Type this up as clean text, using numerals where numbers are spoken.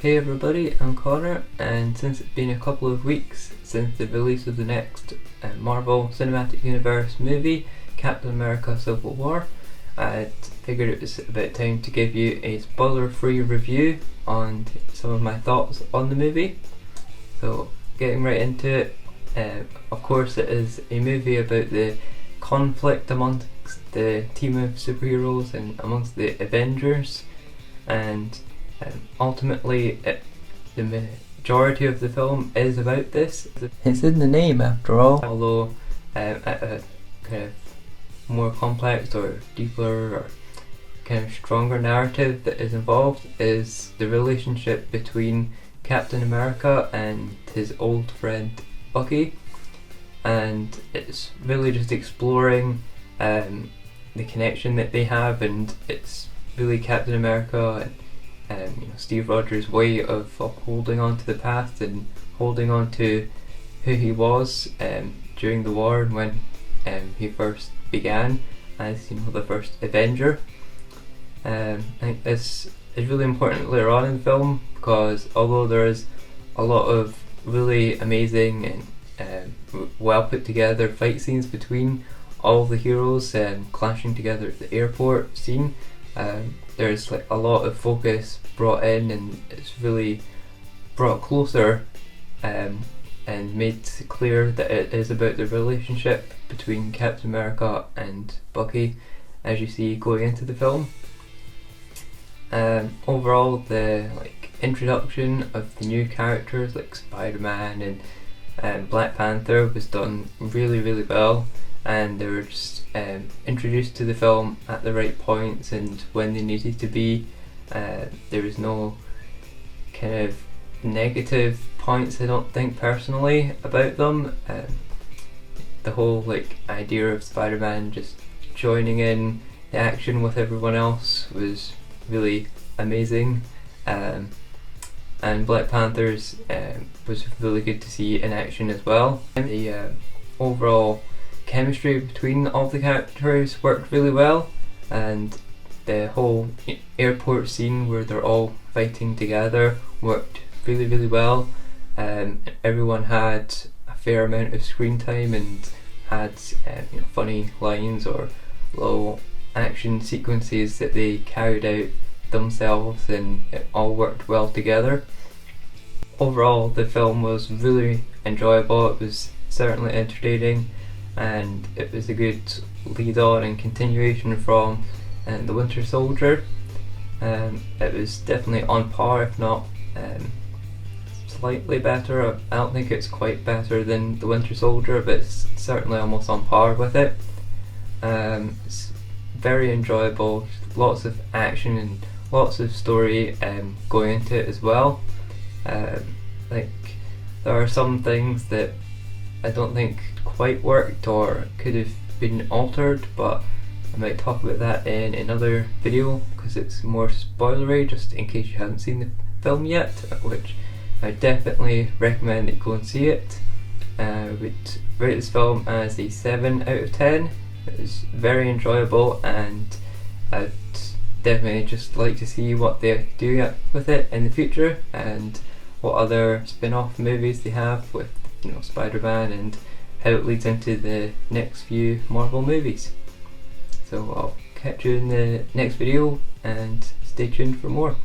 Hey everybody, I'm Connor, and since it's been a couple of weeks since the release of the next Marvel Cinematic Universe movie, Captain America Civil War, I figured it was about time to give you a spoiler-free review on some of my thoughts on the movie. So, getting right into it, of course it is a movie about the conflict amongst the team of superheroes and amongst the Avengers, and ultimately the majority of the film is about this. It's in the name after all, although at a kind of more complex or deeper or kind of stronger narrative that is involved is the relationship between Captain America and his old friend Bucky, and it's really just exploring the connection that they have, and it's really Captain America and Steve Rogers' way of holding on to the past and holding on to who he was during the war and when he first began as the first Avenger. I think this is really important later on in the film, because although there is a lot of really amazing and well put together fight scenes between all the heroes clashing together at the airport scene, there's a lot of focus brought in, and it's really brought closer and made clear that it is about the relationship between Captain America and Bucky, as you see going into the film. Overall, the introduction of the new characters like Spider-Man and Black Panther was done really well, and they were just introduced to the film at the right points and when they needed to be. There was no kind of negative points, I don't think, personally, about them. The whole idea of Spider-Man just joining in the action with everyone else was really amazing, and Black Panther's was really good to see in action as well. The overall chemistry between all the characters worked really well, and the whole airport scene where they're all fighting together worked really well. Everyone had a fair amount of screen time and had funny lines or little action sequences that they carried out themselves, and it all worked well together. Overall, the film was really enjoyable. It was certainly entertaining, and it was a good lead on and continuation from The Winter Soldier. It was definitely on par, if not slightly better. I don't think it's quite better than The Winter Soldier, but it's certainly almost on par with it. It's very enjoyable, lots of action and lots of story going into it as well. There are some things that I don't think quite worked or could have been altered, but I might talk about that in another video because it's more spoilery, just in case you haven't seen the film yet, which I definitely recommend that you go and see it. I would rate this film as a 7 out of 10. It was very enjoyable, and I'd definitely just like to see what they do with it in the future and what other spin-off movies they have with Spider-Man and how it leads into the next few Marvel movies. So I'll catch you in the next video, and stay tuned for more.